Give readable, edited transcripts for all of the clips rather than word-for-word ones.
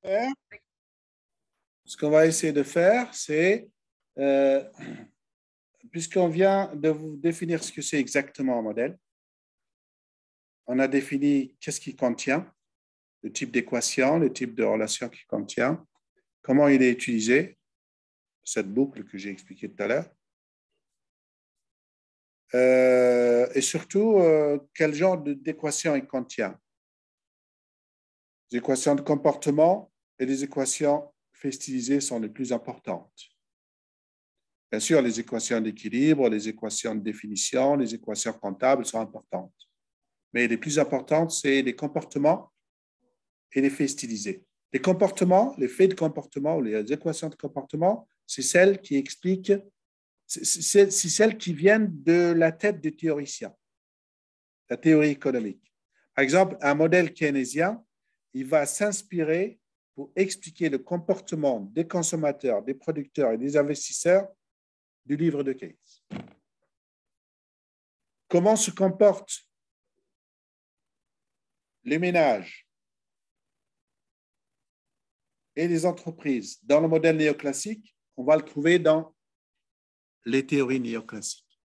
faire, ce qu'on va essayer de faire, c'est, puisqu'on vient de vous définir ce que c'est exactement un modèle, on a défini qu'est-ce qu'il contient, le type d'équation, le type de relation qu'il contient, comment il est utilisé, cette boucle que j'ai expliquée tout à l'heure, et surtout, quel genre d'équation il contient. Les équations de comportement et les équations fait stylisées sont les plus importantes. Bien sûr, les équations d'équilibre, les équations de définition, les équations comptables sont importantes. Mais les plus importantes, c'est les comportements et les faits stylisés. Les comportements, les faits de comportement ou les équations de comportement, c'est celles qui expliquent, c'est celles qui viennent de la tête du théoricien, la théorie économique. Par exemple, un modèle keynésien, il va s'inspirer pour expliquer le comportement des consommateurs, des producteurs et des investisseurs du livre de Keynes. Comment se comportent les ménages et les entreprises dans le modèle néoclassique? On va le trouver dans les théories néoclassiques.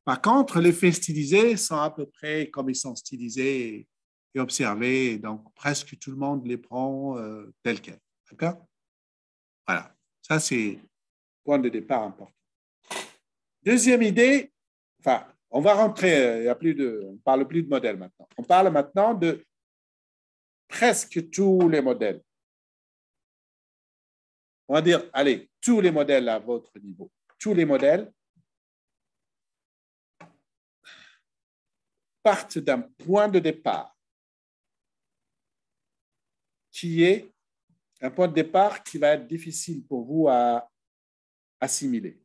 Par contre, les faits stylisés sont à peu près comme ils sont stylisés et observés, donc presque tout le monde les prend tels quels. D'accord? Voilà, ça c'est point de départ important. Deuxième idée, enfin, on va rentrer, il y a plus de, on ne parle plus de modèles maintenant. On parle maintenant de presque tous les modèles. On va dire, allez, tous les modèles à votre niveau. Tous les modèles partent d'un point de départ qui est un point de départ qui va être difficile pour vous à assimiler,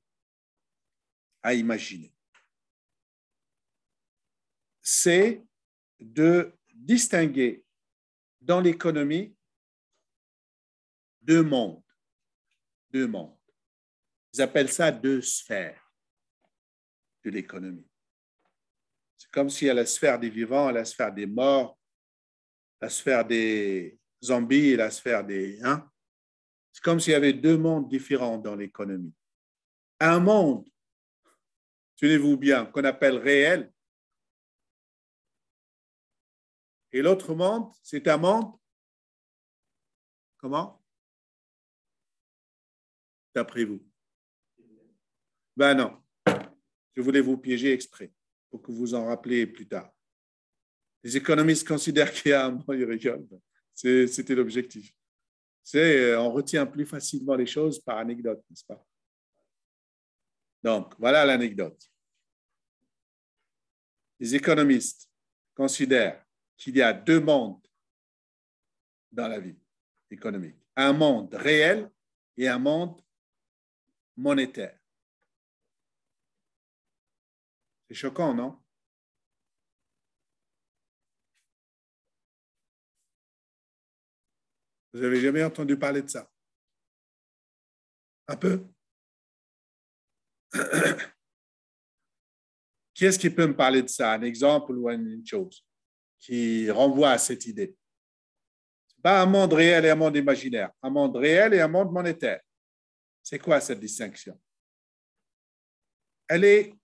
à imaginer. C'est de distinguer dans l'économie deux mondes. Deux mondes. Ils appellent ça deux sphères de l'économie. C'est comme s'il y a la sphère des vivants, la sphère des morts, la sphère des zombies et la sphère des... Hein? C'est comme s'il y avait deux mondes différents dans l'économie. Un monde, tenez-vous bien, qu'on appelle réel, et l'autre monde, c'est un monde, comment? D'après vous? Ben non, je voulais vous piéger exprès pour que vous en rappeliez plus tard. Les économistes considèrent qu'il y a un monde, ils rigolent. C'était l'objectif. On retient plus facilement les choses par anecdote, n'est-ce pas? Donc, voilà l'anecdote. Les économistes considèrent qu'il y a deux mondes dans la vie économique. Un monde réel et un monde monétaire. C'est choquant, non? Vous n'avez jamais entendu parler de ça? Un peu? Qui est-ce qui peut me parler de ça? Un exemple ou une chose qui renvoie à cette idée? Ce n'est pas un monde réel et un monde imaginaire. Un monde réel et un monde monétaire. C'est quoi cette distinction? Elle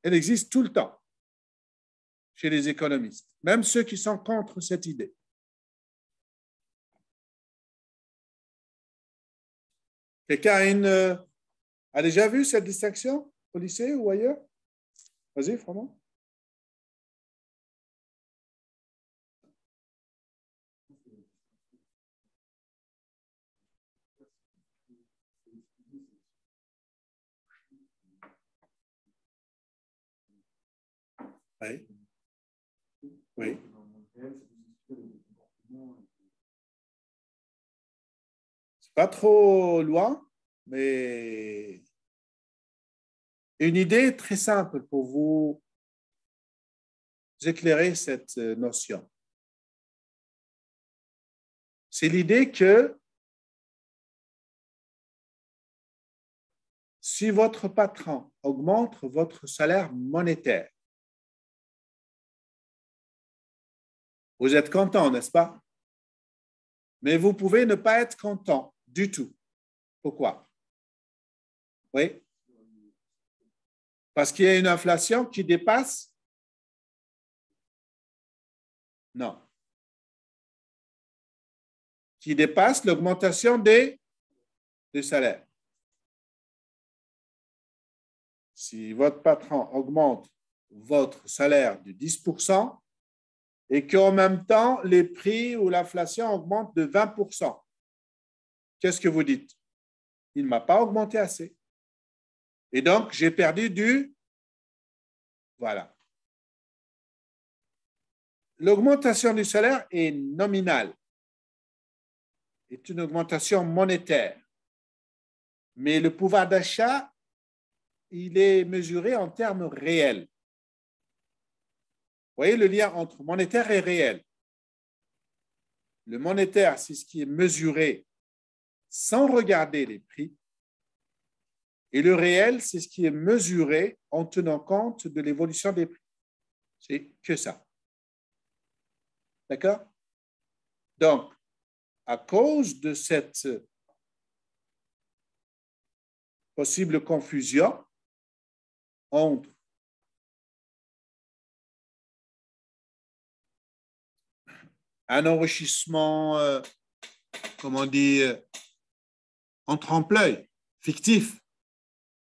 existe tout le temps chez les économistes, même ceux qui sont contre cette idée. Quelqu'un a déjà vu cette distinction au lycée ou ailleurs? Vas-y, Froment. Oui. Oui. C'est pas trop loin, mais une idée très simple pour vous éclairer cette notion. C'est l'idée que si votre patron augmente votre salaire monétaire, vous êtes content, n'est-ce pas? Mais vous pouvez ne pas être content du tout. Pourquoi? Oui? Parce qu'il y a une inflation qui dépasse? Non. Qui dépasse l'augmentation des salaires. Si votre patron augmente votre salaire de 10% et qu'en même temps, les prix ou l'inflation augmentent de 20%, qu'est-ce que vous dites? Il ne m'a pas augmenté assez. Et donc, j'ai perdu du... Voilà. L'augmentation du salaire est nominale, est une augmentation monétaire. Mais le pouvoir d'achat, il est mesuré en termes réels. Vous voyez le lien entre monétaire et réel. Le monétaire, c'est ce qui est mesuré sans regarder les prix. Et le réel, c'est ce qui est mesuré en tenant compte de l'évolution des prix. C'est que ça. D'accord? Donc, à cause de cette possible confusion entre un enrichissement, comment on dit, en trompe-l'œil, fictif.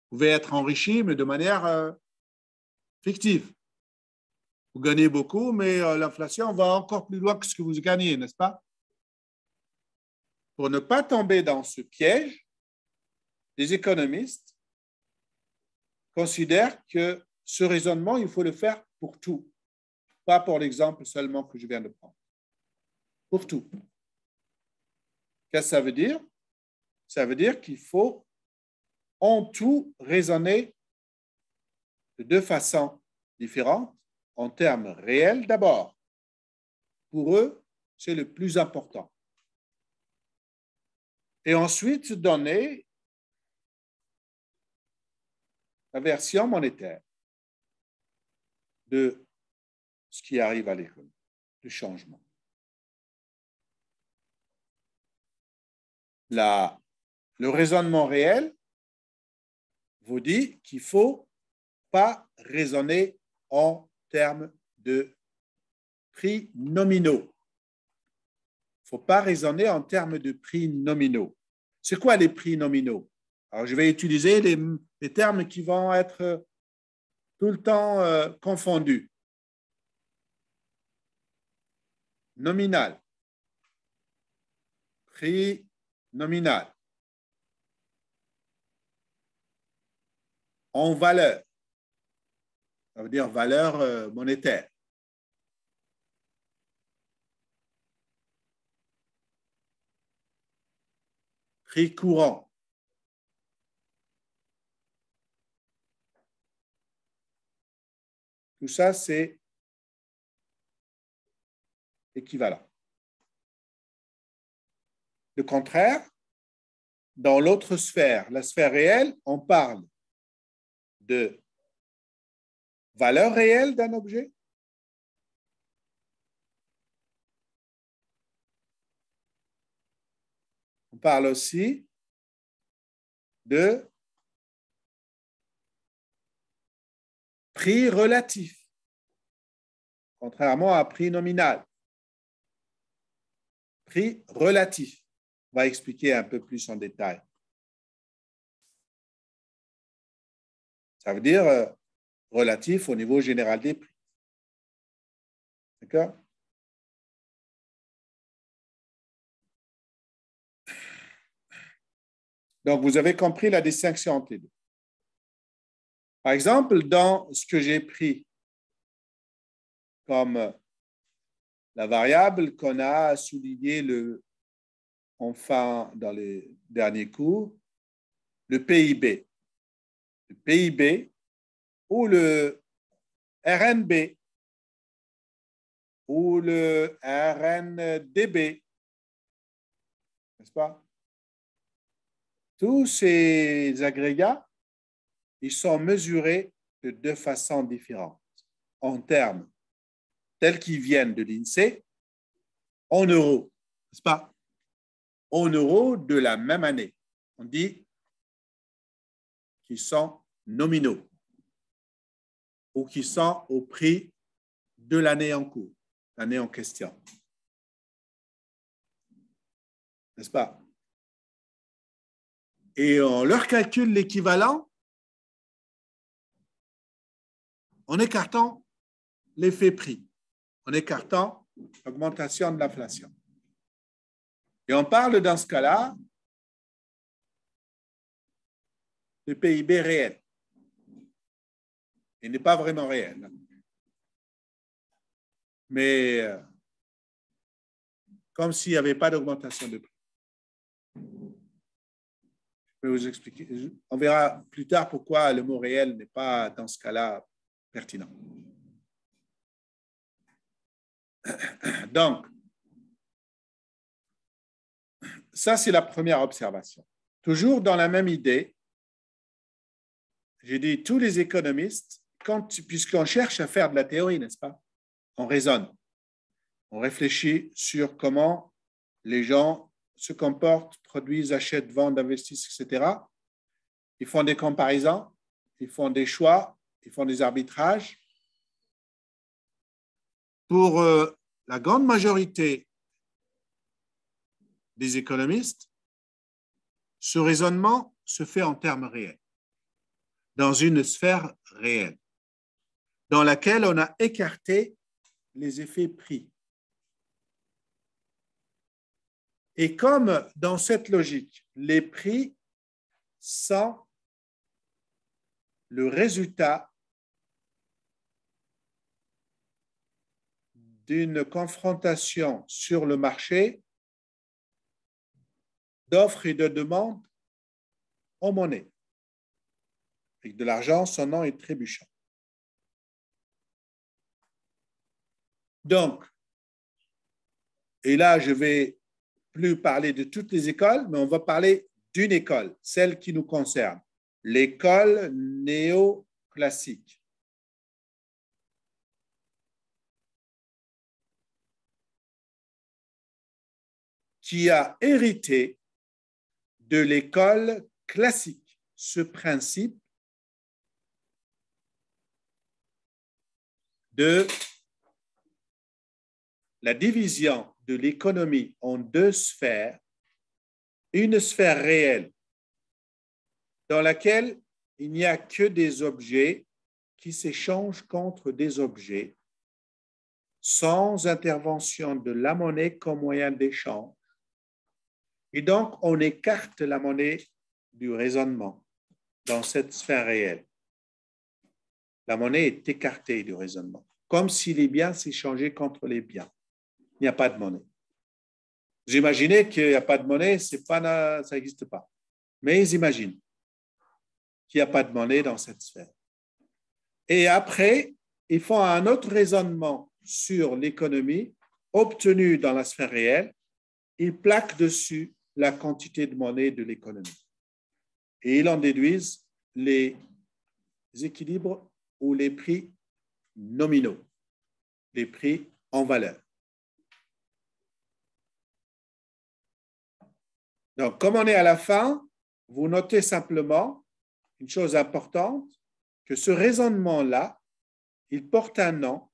Vous pouvez être enrichi, mais de manière fictive. Vous gagnez beaucoup, mais l'inflation va encore plus loin que ce que vous gagnez, n'est-ce pas? Pour ne pas tomber dans ce piège, les économistes considèrent que ce raisonnement, il faut le faire pour tout, pas pour l'exemple seulement que je viens de prendre. Pour tout. Qu'est-ce que ça veut dire? Ça veut dire qu'il faut en tout raisonner de deux façons différentes, en termes réels d'abord. Pour eux, c'est le plus important. Et ensuite, donner la version monétaire de ce qui arrive à l'économie, du changement. Le raisonnement réel vous dit qu'il ne faut pas raisonner en termes de prix nominaux. Il ne faut pas raisonner en termes de prix nominaux. C'est quoi les prix nominaux? Alors, je vais utiliser les termes qui vont être tout le temps confondus. Nominal. Prix nominal. En valeur. Ça veut dire valeur monétaire. Prix courant. Tout ça, c'est équivalent. Le contraire, dans l'autre sphère, la sphère réelle, on parle de valeur réelle d'un objet. On parle aussi de prix relatif, contrairement à prix nominal. Prix relatif. On va expliquer un peu plus en détail. Ça veut dire relatif au niveau général des prix. D'accord? Donc, vous avez compris la distinction entre les deux. Par exemple, dans ce que j'ai pris comme la variable qu'on a souligné enfin dans les derniers cours, le PIB. Le PIB ou le RNB ou le RNDB, n'est-ce pas? Tous ces agrégats, ils sont mesurés de deux façons différentes, en termes tels qu'ils viennent de l'INSEE, en euros, n'est-ce pas? en euros de la même année. On dit qu'ils sont nominaux ou qui sont au prix de l'année en cours, l'année en question. N'est-ce pas? Et on leur calcule l'équivalent en écartant l'effet prix, en écartant l'augmentation de l'inflation. Et on parle dans ce cas-là de PIB réel. Il n'est pas vraiment réel. Mais comme s'il n'y avait pas d'augmentation de prix. Je vais vous expliquer. On verra plus tard pourquoi le mot réel n'est pas, dans ce cas-là, pertinent. Donc, ça, c'est la première observation. Toujours dans la même idée, j'ai dit tous les économistes, puisqu'on cherche à faire de la théorie, n'est-ce pas? On raisonne, on réfléchit sur comment les gens se comportent, produisent, achètent, vendent, investissent, etc. Ils font des comparaisons, ils font des choix, ils font des arbitrages. Pour la grande majorité des économistes, ce raisonnement se fait en termes réels, dans une sphère réelle, dans laquelle on a écarté les effets prix. Et comme dans cette logique, les prix sont le résultat d'une confrontation sur le marché d'offres et de demandes en monnaie. Avec de l'argent, sonnant et trébuchant. Donc, et là, je vais plus parler de toutes les écoles, mais on va parler d'une école, celle qui nous concerne, l'école néoclassique. Qui a hérité de l'école classique ce principe de la division de l'économie en deux sphères, une sphère réelle dans laquelle il n'y a que des objets qui s'échangent contre des objets sans intervention de la monnaie comme moyen d'échange. Et donc, on écarte la monnaie du raisonnement dans cette sphère réelle. La monnaie est écartée du raisonnement, comme si les biens s'échangeaient contre les biens. Il n'y a pas de monnaie. Vous imaginez qu'il n'y a pas de monnaie, ça n'existe pas. Mais ils imaginent qu'il n'y a pas de monnaie dans cette sphère. Et après, ils font un autre raisonnement sur l'économie obtenue dans la sphère réelle. Ils plaquent dessus la quantité de monnaie de l'économie. Et ils en déduisent les équilibres ou les prix nominaux, les prix en valeur. Donc, comme on est à la fin, vous notez simplement une chose importante, que ce raisonnement-là, il porte un nom,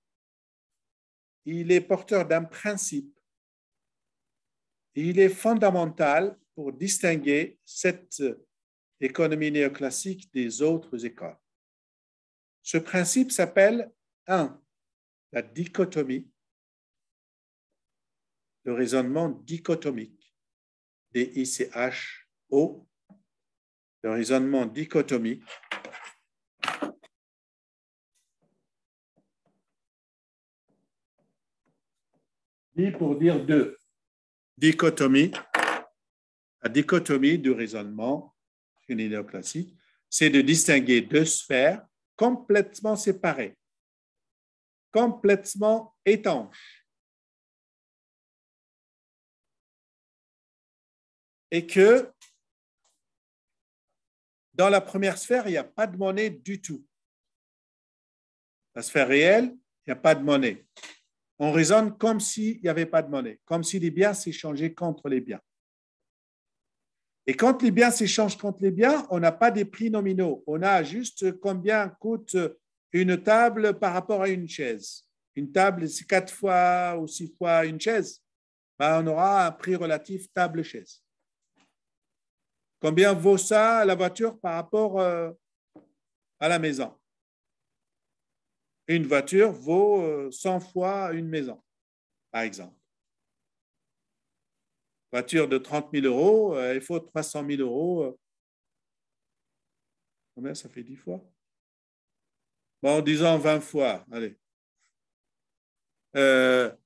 il est porteur d'un principe, et il est fondamental pour distinguer cette économie néoclassique des autres écoles. Ce principe s'appelle 1. La dichotomie, le raisonnement dichotomique, D-I-C-H-O, le raisonnement dichotomique. Dit pour dire deux. Dichotomie, la dichotomie du raisonnement néoclassique, c'est de distinguer deux sphères complètement séparées, complètement étanches. Et que dans la première sphère, il n'y a pas de monnaie du tout. La sphère réelle, il n'y a pas de monnaie. On raisonne comme s'il n'y avait pas de monnaie, comme si les biens s'échangeaient contre les biens. Et quand les biens s'échangent contre les biens, on n'a pas des prix nominaux. On a juste combien coûte une table par rapport à une chaise. Une table, c'est 4 fois ou 6 fois une chaise. Ben, on aura un prix relatif table-chaise. Combien vaut ça, la voiture, par rapport à la maison? Une voiture vaut 100 fois une maison, par exemple. Voiture de 30 000 euros, il faut 300 000 euros. Combien ça fait 10 fois? Bon, disons 20 fois. Allez.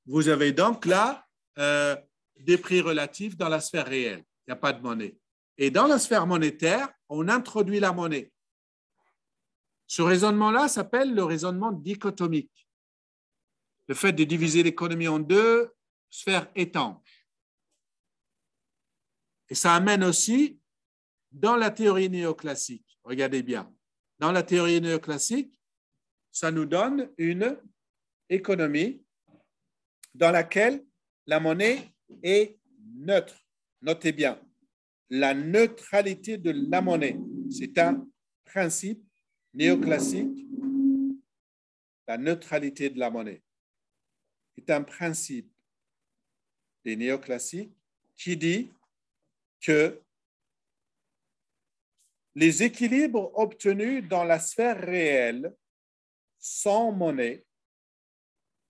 Vous avez donc là des prix relatifs dans la sphère réelle. Il n'y a pas de monnaie. Et dans la sphère monétaire, on introduit la monnaie. Ce raisonnement-là s'appelle le raisonnement dichotomique. Le fait de diviser l'économie en deux sphères étanches. Et ça amène aussi dans la théorie néoclassique. Regardez bien. Dans la théorie néoclassique, ça nous donne une économie dans laquelle la monnaie est neutre. Notez bien, la neutralité de la monnaie, c'est un principe néoclassique. La neutralité de la monnaie est un principe des néoclassiques qui dit que les équilibres obtenus dans la sphère réelle sans monnaie,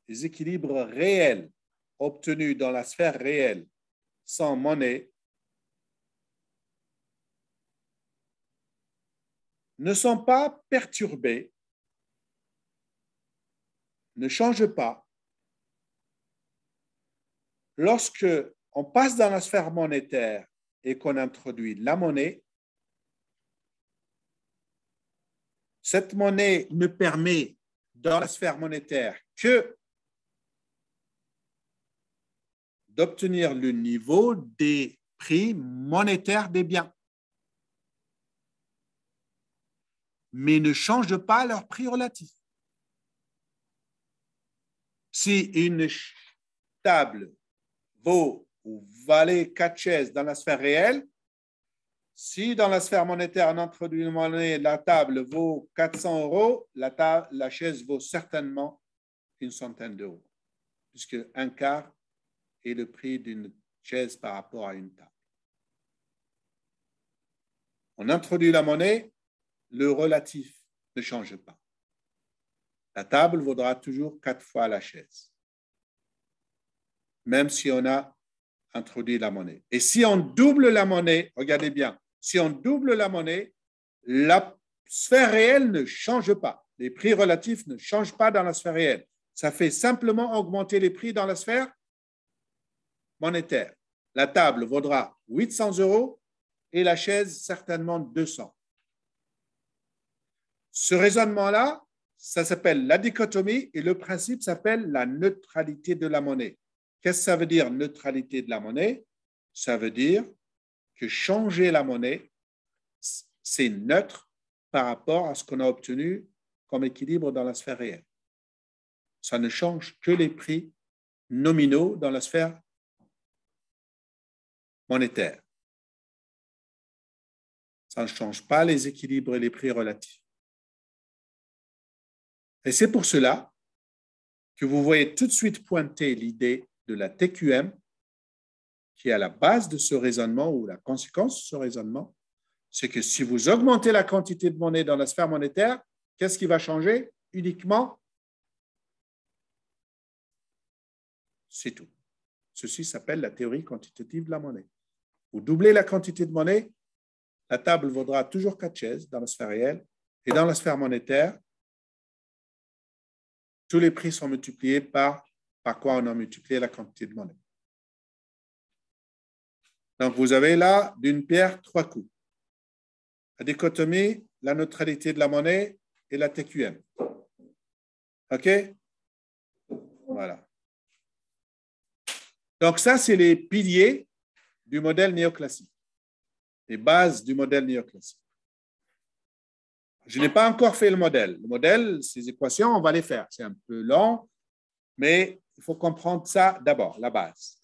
les équilibres réels obtenus dans la sphère réelle sans monnaie ne sont pas perturbés, ne changent pas lorsque on passe dans la sphère monétaire et qu'on introduit la monnaie. Cette monnaie ne permet dans la sphère monétaire que d'obtenir le niveau des prix monétaires des biens, mais ne change pas leur prix relatif. Si une table vaut ou valait 4 chaises dans la sphère réelle, si dans la sphère monétaire on introduit une monnaie, la table vaut 400 euros, la chaise vaut certainement une centaine d'euros, puisque un quart est le prix d'une chaise par rapport à une table. On introduit la monnaie, le relatif ne change pas. La table vaudra toujours 4 fois la chaise, même si on a introduit la monnaie. Et si on double la monnaie, regardez bien, si on double la monnaie, la sphère réelle ne change pas. Les prix relatifs ne changent pas dans la sphère réelle. Ça fait simplement augmenter les prix dans la sphère monétaire. La table vaudra 800 euros et la chaise certainement 200. Ce raisonnement-là, ça s'appelle la dichotomie et le principe s'appelle la neutralité de la monnaie. Qu'est-ce que ça veut dire, neutralité de la monnaie? Ça veut dire que changer la monnaie, c'est neutre par rapport à ce qu'on a obtenu comme équilibre dans la sphère réelle. Ça ne change que les prix nominaux dans la sphère monétaire. Ça ne change pas les équilibres et les prix relatifs. Et c'est pour cela que vous voyez tout de suite pointer l'idée de la TQM qui est à la base de ce raisonnement ou la conséquence de ce raisonnement, c'est que si vous augmentez la quantité de monnaie dans la sphère monétaire, qu'est-ce qui va changer? Uniquement, c'est tout. Ceci s'appelle la théorie quantitative de la monnaie. Vous doublez la quantité de monnaie, la table vaudra toujours 4 chaises dans la sphère réelle, et dans la sphère monétaire, tous les prix sont multipliés par quoi on a multiplié la quantité de monnaie. Donc, vous avez là, d'une pierre, 3 coups. La dichotomie, la neutralité de la monnaie et la TQM. OK? Voilà. Donc, ça, c'est les piliers du modèle néoclassique, les bases du modèle néoclassique. Je n'ai pas encore fait le modèle. Le modèle, ces équations, on va les faire. C'est un peu long, mais il faut comprendre ça d'abord, la base.